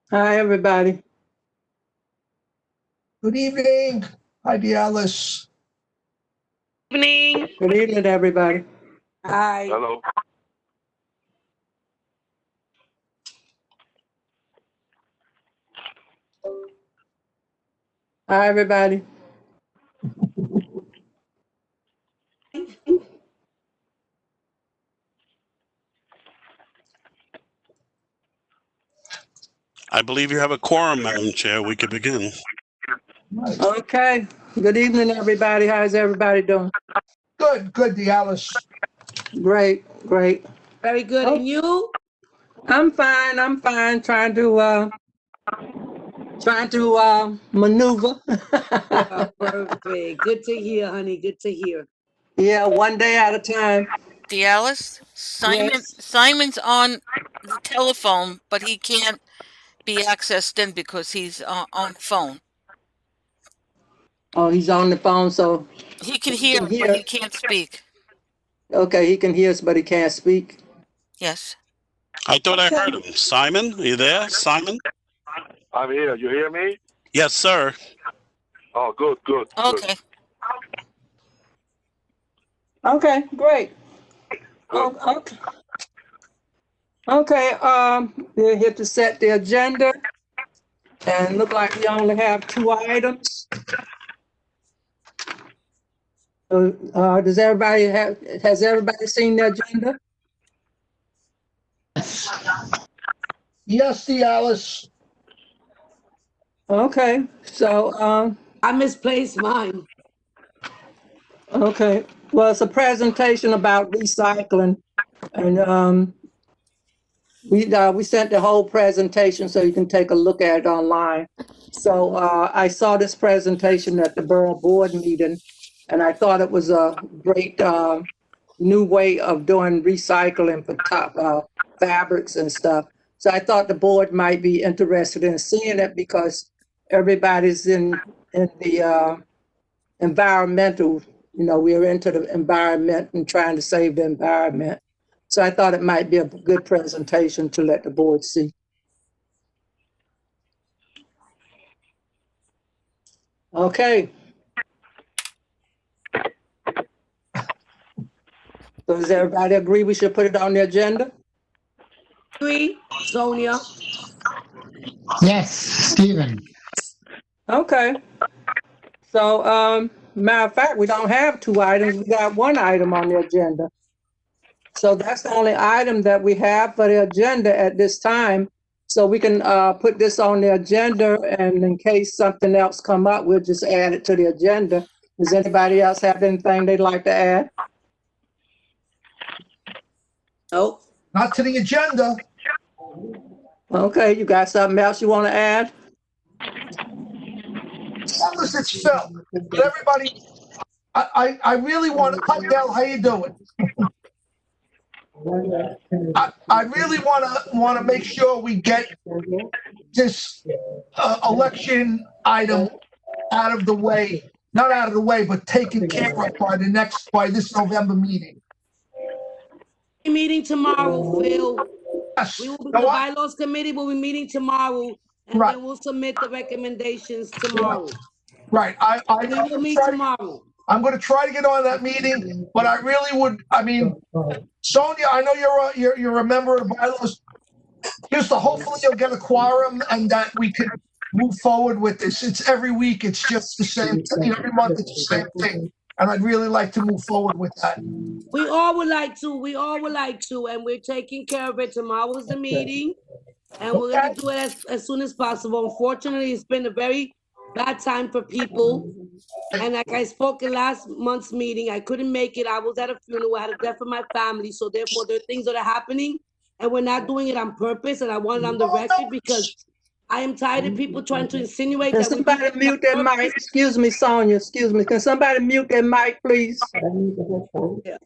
Hi, everybody. Good evening. Hi, Dialis. Evening. Good evening, everybody. Hi. Hello. Hi, everybody. I believe you have a quorum, Madam Chair. We could begin. Right. Okay. Good evening, everybody. How's everybody doing? Good, Dialis. Great, great. Very good. Oh, And you? I'm fine. I'm fine. Trying to maneuver. Perfect. Good to hear, honey. Good to hear. Yeah, one day at a time. Dallas, Yes. Simon's on the telephone, but he can't be accessed in because he's on the phone. Oh, he's on the phone, so He can he hear, can but hear. he can't speak. Okay, he can hear us, but he can't speak. Yes. I thought I heard Okay. him. Simon, are you there? Simon? I'm here. You hear me? Yes, sir. Oh, good. Okay. Okay, great. Good. Okay. Okay, we're here to set the agenda, and look like we only have 2 items. Has everybody seen the agenda? Yes, Dialis. Okay, so, I misplaced mine. okay, well, it's a presentation about recycling, and we sent the whole presentation so you can take a look at it online. So, I saw this presentation at the Borough Board meeting, and I thought it was a great, new way of doing recycling for fabrics and stuff. So I thought the board might be interested in seeing it because everybody's in the environmental, we're into the environment and trying to save the environment. So I thought it might be a good presentation to let the board see. Okay. So does everybody agree we should put it on the agenda? Agree, Sonia. Yes, Stephen. Okay. So, matter of fact, we don't have 2 items. We got 1 item on the agenda. So that's the only item that we have for the agenda at this time. So we can put this on the agenda, and in case something else come up, we'll just add it to the agenda. Does anybody else have anything they'd like to add? Nope. Not to the agenda. Okay, you got something else you want to add? Unless it's Phil. But everybody, I really want to, hi, Del, how you doing? I really want to make sure we get this election item out of the way. Not out of the way, but taken care of by this November meeting. Meeting tomorrow, Phil. Yes. We will be, You the know what? bylaws committee will be meeting tomorrow, and Right. then we'll submit the recommendations tomorrow. Right. We will meet tomorrow. I'm going to try to get on that meeting, but I really would. I mean, Sonia, I know you're a member of the bylaws. Just hopefully you'll get a quorum and that we could move forward with this. It's every week. It's just the same. Every month it's the same thing, and I'd really like to move forward with that. We all would like to. We all would like to, and we're taking care of it. Tomorrow's the meeting, and we're gonna do it as soon as possible. Unfortunately, it's been a very bad time for people. And like I spoke in last month's meeting, I couldn't make it. I was at a funeral. I had a death of my family. So therefore, there are things that are happening, and we're not doing it on purpose. And I want it on the record because I am tired of people trying to insinuate Can that we somebody mute their mic? Excuse me, Sonia, excuse me. Can somebody mute their mic, please?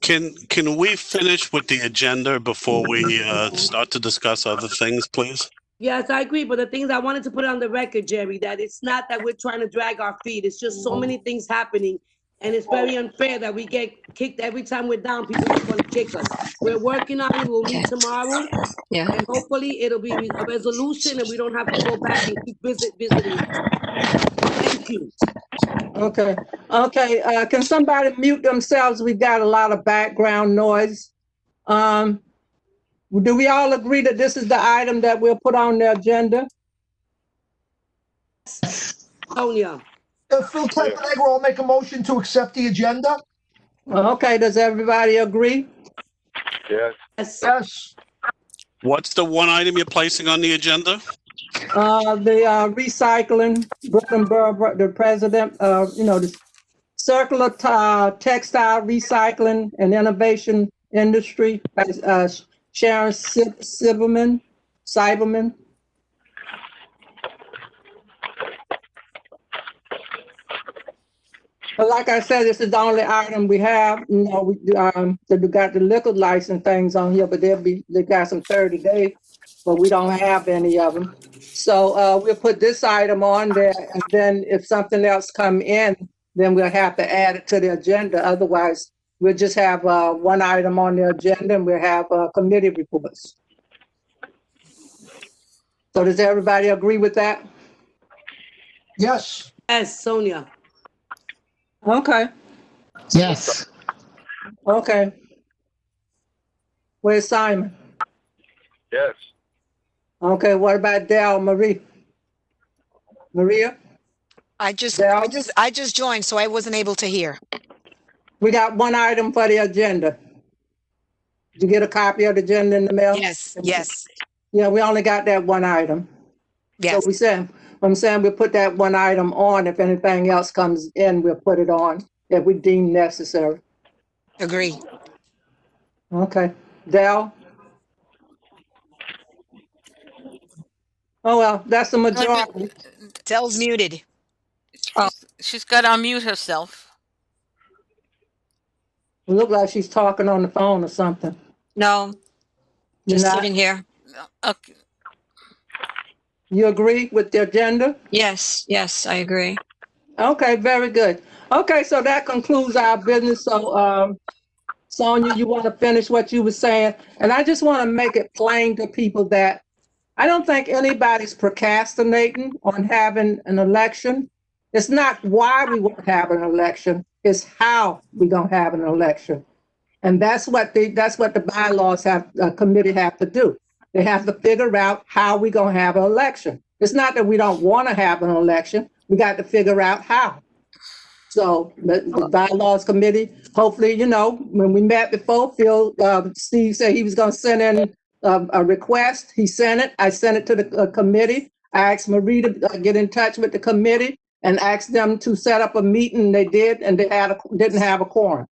Can we finish with the agenda before we start to discuss other things, please? Yes, I agree. But the things I wanted to put on the record, Jerry, that it's not that we're trying to drag our feet. It's just so many things happening. And it's very unfair that we get kicked every time we're down. People just want to kick us. We're working on it. We'll meet tomorrow. Yeah. And hopefully it'll be a resolution and we don't have to go back and keep visiting us. Thank you. Okay, okay, can somebody mute themselves? We got a lot of background noise. Do we all agree that this is the item that we'll put on the agenda? Sonia, Phil Tenegro, I'll make a motion to accept the agenda. Okay, does everybody agree? Yes. yes, Yes. What's the one item you're placing on the agenda? The recycling, Brooklyn Borough, the president, the circular textile recycling and innovation industry, Sharon Cyberman. But like I said, this is the only item we have. We got the liquor license things on here, but they got some 30 days, but we don't have any of them. So we'll put this item on there, and then if something else come in, then we'll have to add it to the agenda. Otherwise, we'll just have one item on the agenda, and we'll have committee reports. So does everybody agree with that? Yes. yes, Sonia. Okay. Yes. Okay. Where's Simon? Yes. Okay, what about Dale Marie? Maria? I just Yeah. joined, so I wasn't able to hear. We got one item for the agenda. Did you get a copy of the agenda in the mail? Yes, yes, Yeah, we only got that one item. yes. So I'm saying we'll put that one item on. If anything else comes in, we'll put it on if we deem necessary. Agree. Okay. Dale? Oh, well, that's the majority. Dell's muted. She's got to unmute herself. It look like she's talking on the phone or something. No, You're just not? sitting here. Okay. You agree with the agenda? Yes, yes, I agree. Okay, very good. Okay, so that concludes our business. So, Sonia, you want to finish what you were saying? And I just want to make it plain to people that I don't think anybody's procrastinating on having an election. It's not why we want to have an election, it's how we're going to have an election. And that's what the bylaws committee have to do. They have to figure out how we're going to have an election. It's not that we don't want to have an election. We got to figure out how. So the bylaws committee, hopefully, when we met before, Steve said he was going to send in a request. He sent it. I sent it to the committee. I asked Marie to get in touch with the committee and asked them to set up a meeting. They did, and they didn't have a quorum.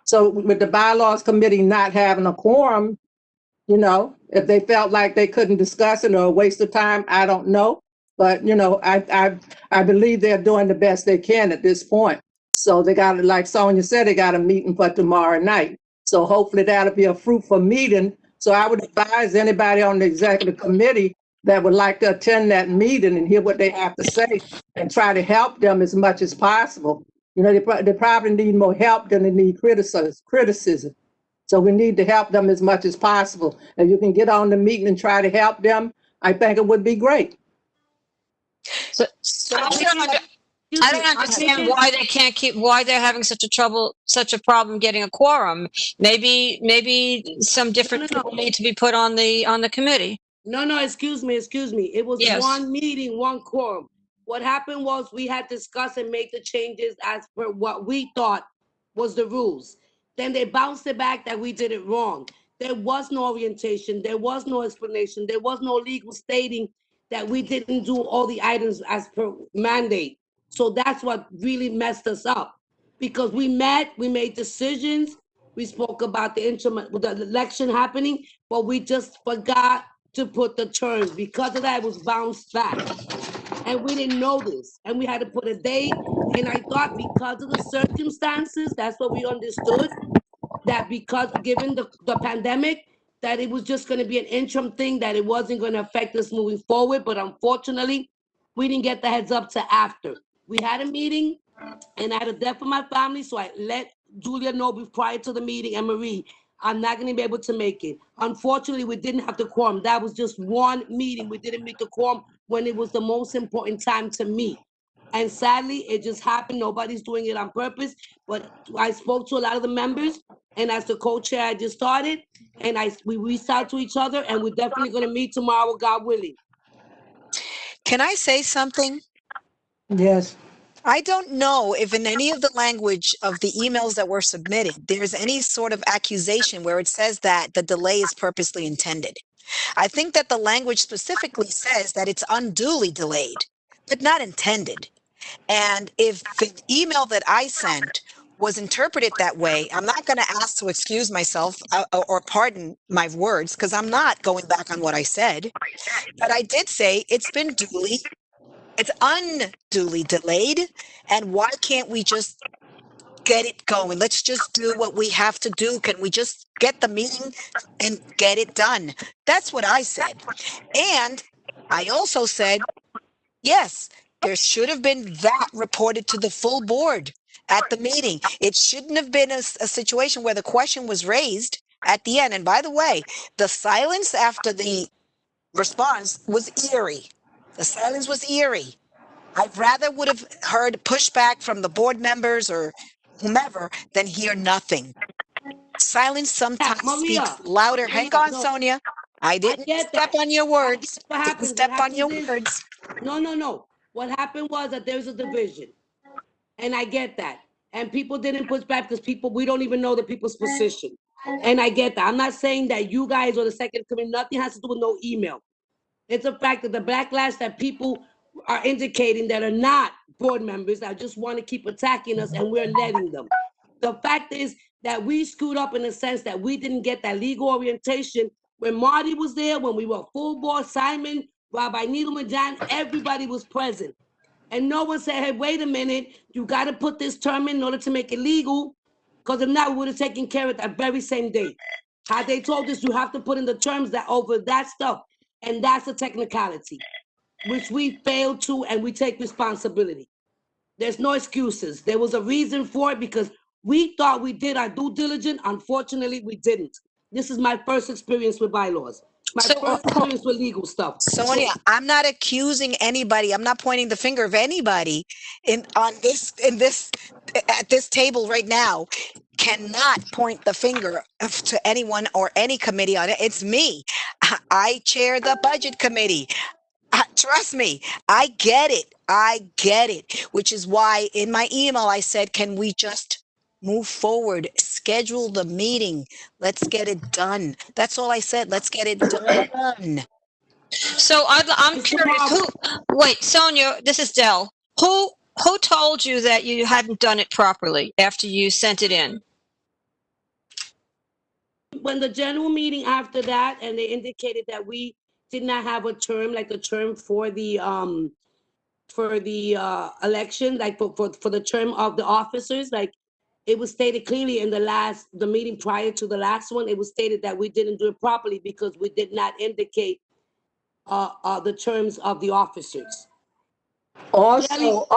So with the bylaws committee not having a quorum, if they felt like they couldn't discuss it or a waste of time, I don't know. But, I believe they're doing the best they can at this point. So they got, like Sonia said, they got a meeting for tomorrow night. So hopefully that'll be a fruitful meeting. So I would advise anybody on the executive committee that would like to attend that meeting and hear what they have to say and try to help them as much as possible. They probably need more help than they need criticism. So we need to help them as much as possible. If you can get on the meeting and try to help them, I think it would be great. So I don't understand why they can't why they're having such a problem getting a quorum. Maybe some different people need to be put on the committee. No, excuse me. It was Yes. one meeting, one quorum. What happened was we had discussed and made the changes as per what we thought was the rules. Then they bounced it back that we did it wrong. There was no orientation. There was no explanation. There was no legal stating that we didn't do all the items as per mandate. So that's what really messed us up. Because we met, we made decisions, we spoke about the election happening, but we just forgot to put the terms. Because of that, it was bounced back. And we didn't know this. And we had to put a date. And I thought because of the circumstances, that's what we understood, that because given the pandemic, that it was just going to be an interim thing, that it wasn't going to affect us moving forward. But unfortunately, we didn't get the heads up to after. We had a meeting, And I had a death in my family, so I let Julia know prior to the meeting, and Marie, I'm not gonna be able to make it. Unfortunately, we didn't have the quorum. That was just one meeting. We didn't meet the quorum when it was the most important time to meet. And sadly, it just happened. Nobody's doing it on purpose, but I spoke to a lot of the members, and as the co-chair, I just started, and we reached out to each other, and we're definitely gonna meet tomorrow, God willing. Can I say something? Yes. I don't know if in any of the language of the emails that were submitted, there's any sort of accusation where it says that the delay is purposely intended. I think that the language specifically says that it's unduly delayed, but not intended. And if the email that I sent was interpreted that way, I'm not going to ask to excuse myself or pardon my words, because I'm not going back on what I said. But I did say it's unduly delayed. And why can't we just get it going? Let's just do what we have to do. Can we just get the meeting and get it done? That's what I said. And I also said, yes, there should have been that reported to the full board at the meeting. It shouldn't have been a situation where the question was raised at the end. And by the way, the silence after the response was eerie. The silence was eerie. I rather would have heard pushback from the board members or whomever than hear nothing. Silence sometimes Maria, speaks louder. Hang Maria, on, no, Sonia. I didn't get step that. on your words. What Didn't happens? step What on your happens is, words. no. What happened was that there's a division. And I get that. And people didn't push back because we don't even know the people's position. And I get that. I'm not saying that you guys or the second committee, nothing has to do with no email. It's a fact that the backlash that people are indicating that are not board members, that just want to keep attacking us, and we're letting them. The fact is that we screwed up in the sense that we didn't get that legal orientation when Marty was there, when we were full board, Simon, Rabbi Needleman, John, everybody was present. And no one said, hey, wait a minute, you got to put this term in order to make it legal, because if not, we would have taken care of it that very same day. Had they told us you have to put in the terms that over that stuff, and that's a technicality, which we failed to, and we take responsibility. There's no excuses. There was a reason for it because we thought we did our due diligence. Unfortunately, we didn't. This is my first experience with bylaws. My first experience with legal stuff. Sonia, I'm not accusing anybody. I'm not pointing the finger of anybody at this table right now. Cannot point the finger to anyone or any committee on it. It's me. I chair the budget committee. Trust me, I get it. Which is why in my email I said, can we just move forward, schedule the meeting, let's get it done. That's all I said. Let's get it done. So I'm curious. Wait, Sonia, this is Dell. Who told you that you hadn't done it properly after you sent it in? When the general meeting after that, and they indicated that we did not have a term, like a term for the election, like for the term of the officers, like it was stated clearly in the meeting prior to the last one, it was stated that we didn't do it properly because we did not indicate the terms of the officers. Also,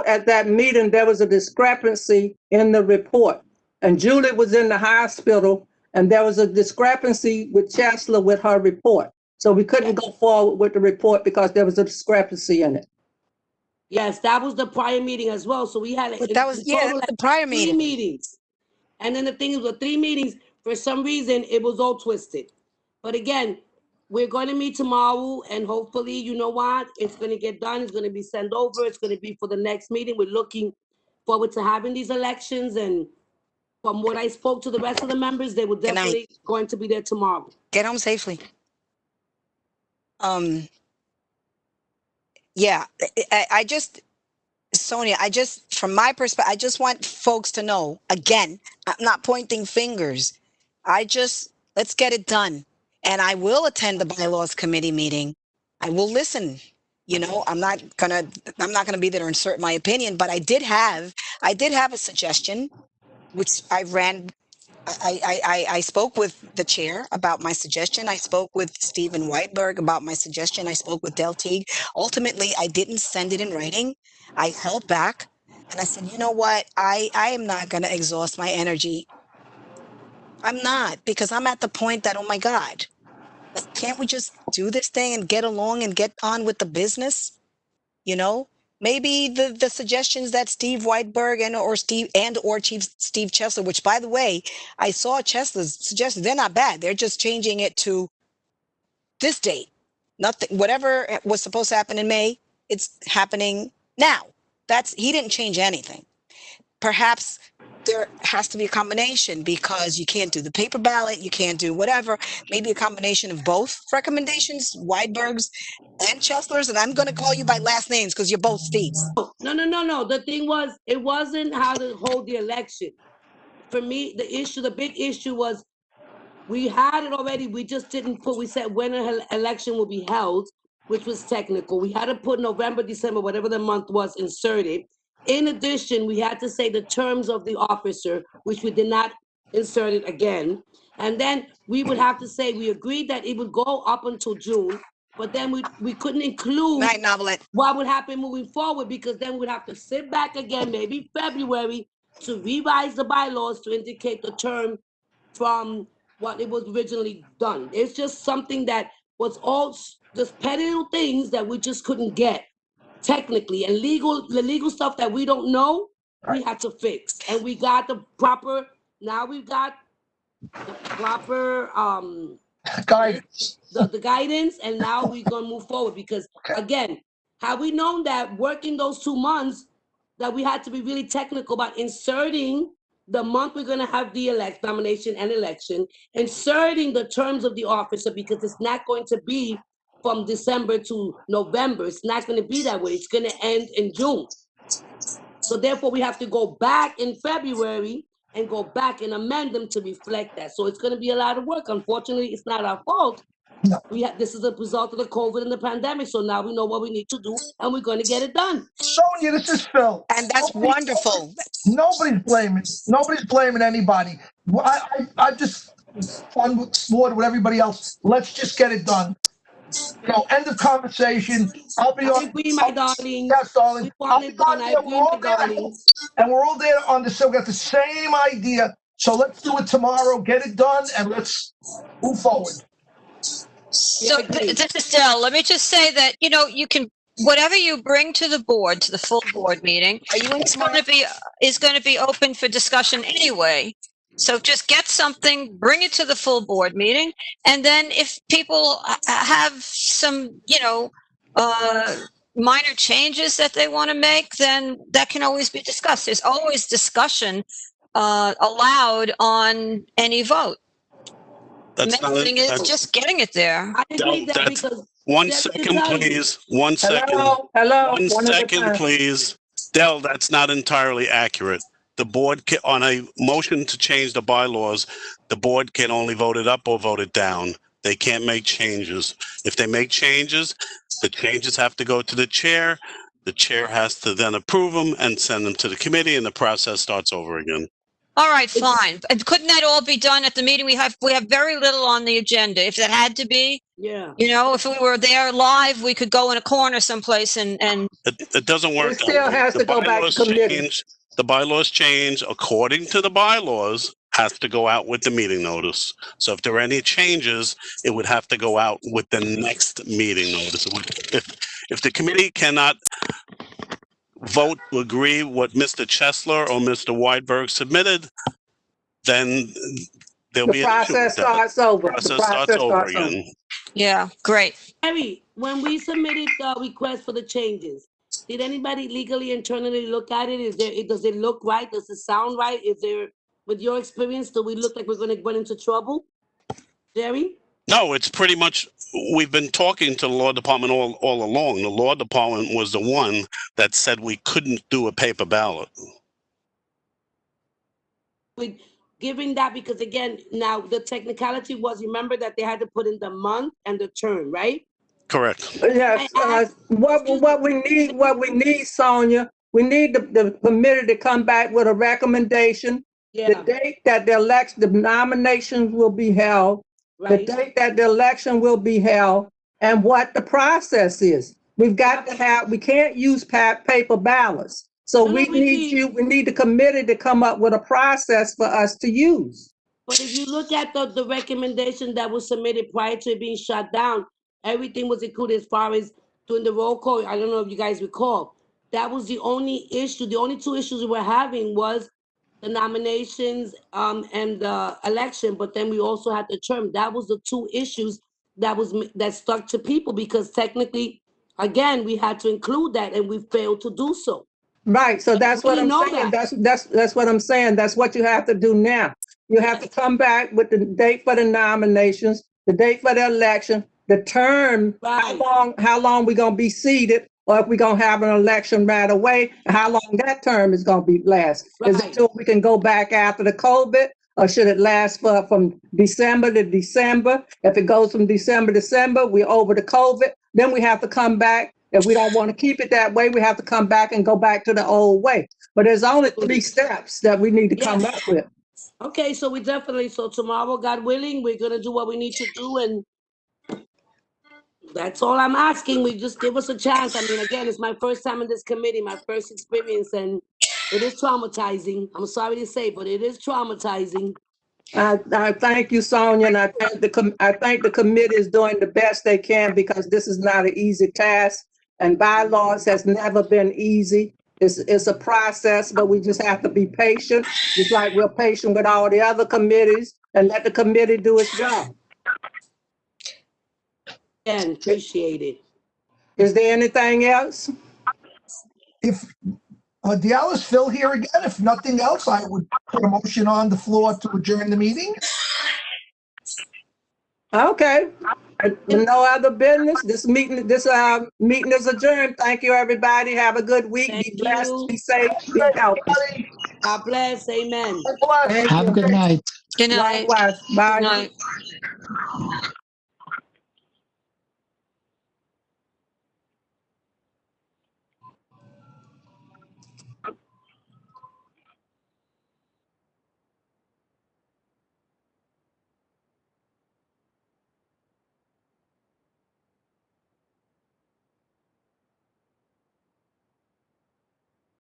at that meeting, there was a discrepancy in the report. And Julie was in the hospital, and there was a discrepancy with Chancellor with her report. So we couldn't go forward with the report because there was a discrepancy in it. Yes, that was the prior meeting as well. So we had But that was the prior meeting. 3 meetings. And then the thing is, with 3 meetings, for some reason, it was all twisted. But again, we're going to meet tomorrow, and hopefully, you know what? It's going to get done. It's going to be sent over. It's going to be for the next meeting. We're looking forward to having these elections. And from what I spoke to the rest of the members, they were definitely going to be there tomorrow. Get home safely. Yeah, Sonia, from my perspective, I just want folks to know, again, I'm not pointing fingers. Let's get it done. And I will attend the bylaws committee meeting. I will listen. You know, I'm not gonna be there to insert my opinion, but I did have a suggestion, which I ran I spoke with the chair about my suggestion. I spoke with Stephen Whiteberg about my suggestion. I spoke with Del Teague. Ultimately, I didn't send it in writing. I held back and I said, you know what? I am not going to exhaust my energy. I'm not, because I'm at the point that, oh my God, can't we just do this thing and get along and get on with the business? You know, maybe the suggestions that Steve Whiteberg or Chief Steve Chesler, which by the way, I saw Chesler's suggestions, they're not bad. They're just changing it to this date. Nothing, whatever was supposed to happen in May, it's happening now. He didn't change anything. Perhaps there has to be a combination because you can't do the paper ballot, you can't do whatever. Maybe a combination of both recommendations, Whiteberg's and Chesler's. And I'm going to call you by last names because you're both Steves. No. The thing was, it wasn't how to hold the election. For me, the big issue was we had it already. We just didn't put, we said when an election will be held, which was technical. We had to put November, December, whatever the month was inserted. In addition, we had to say the terms of the officer, which we did not insert it again. And then we would have to say, we agreed that it would go up until June, but then we couldn't include Night Novelette. what would happen moving forward, because then we'd have to sit back again, maybe February, to revise the bylaws to indicate the term from what it was originally done. It's just something that was all just petty little things that we just couldn't get technically, and the legal stuff that we don't know, we had to fix. And we got the proper, now we've got the proper Guidance. the guidance, and now we're gonna move forward, because again, had we known that working those 2 months, that we had to be really technical about inserting the month we're gonna have the nomination and election, inserting the terms of the officer, because it's not going to be from December to November. It's not gonna be that way. It's gonna end in June. So therefore, we have to go back in February and go back and amend them to reflect that. So it's gonna be a lot of work. Unfortunately, it's not our fault. No. This is a result of the COVID and the pandemic. So now we know what we need to do, and we're gonna get it done. Sonia, this is Phil. And that's wonderful. Nobody's blaming anybody. I just fun with sport with everybody else. Let's just get it done. End of conversation. I'll be I on. agree, my darling. Yes, darling. We I'll want be it done. on I there. agree, We're all my there, darling. and we're all there on the. So we got the same idea. So let's do it tomorrow. Get it done, and let's move forward. So Yeah, I agree. this is Dell. Let me just say that, you can, whatever you bring to the board, to the full board meeting, Are you in is tomorrow? going to be open for discussion anyway. So just get something, bring it to the full board meeting. And then if people have some, minor changes that they want to make, then that can always be discussed. There's always discussion allowed on any vote. That's The main thing is just getting it there. I agree that that's- because. One Let me second, tell you. please. 1 second. Hello, One one at a second, time. please. Dell, that's not entirely accurate. The board, on a motion to change the bylaws, the board can only vote it up or vote it down. They can't make changes. If they make changes, the changes have to go to the chair. The chair has to then approve them and send them to the committee, and the process starts over again. All right, fine. And couldn't that all be done at the meeting? We have very little on the agenda. If that had to be, Yeah. if we were there live, we could go in a corner someplace and It doesn't work. It still that way. has The to go back to bylaws committee. change. The bylaws change according to the bylaws, has to go out with the meeting notice. So if there are any changes, it would have to go out with the next meeting notice. If the committee cannot vote to agree what Mr. Chesler or Mr. Whiteberg submitted, then there'll The be an issue with process that. starts over. Process The starts process over starts over. again. yeah, great. Harry, when we submitted the request for the changes, did anybody legally internally look at it? Does it look right? Does it sound right? With your experience, do we look like we're gonna run into trouble? Jerry? No, it's pretty much, we've been talking to the law department all along. The law department was the one that said we couldn't do a paper ballot. With giving that, because again, now the technicality was, remember that they had to put in the month and the term, right? Correct. Yes, what we need, Sonia, we need the committee to come back with a recommendation the Yeah, date that the nominations will be held, the right. date that the election will be held, and what the process is. We've got to have, we can't use paper ballots. So No, no, we we need the committee to come up with a process for us to use. But if you look at the recommendation that was submitted prior to it being shut down, everything was included as far as doing the roll call. I don't know if you guys recall. That was the only issue. The only two issues we were having was the nominations and the election, but then we also had the term. That was the two issues that stuck to people because technically, again, we had to include that and we failed to do so. Right, so that's what We I'm know saying. that. That's what I'm saying. That's what you have to do now. You have to come back with the date for the nominations, the date for the election, the term, Right. how long we gonna be seated, or if we gonna have an election right away, and how long that term is gonna be last. Is it Right. till we can go back after the COVID, or should it last from December to December? If it goes from December to December, we're over the COVID, then we have to come back. If we don't want to keep it that way, we have to come back and go back to the old way. But there's only 3 steps that we need to come Yes. up with. Okay, so so tomorrow, God willing, we're gonna do what we need to do and that's all I'm asking. We just give us a chance. I mean, again, it's my first time in this committee, my first experience, and it is traumatizing. I'm sorry to say, but it is traumatizing. I thank you, Sonia, and I think the committee is doing the best they can because this is not an easy task. And bylaws has never been easy. It's a process, but we just have to be patient, just like we're patient with all the other committees, and let the committee do its job. Again, appreciate it. Is there anything else? If Dallas Phil here again, if nothing else, I would put a motion on the floor to adjourn the meeting. Okay. No other business. This meeting is adjourned. Thank you, everybody. Have a good week. Be Thank blessed, you. be safe, be healthy. Everybody, God bless. Amen. God bless. Thank Have a you. good night. Good night. Likewise. Bye. Good night.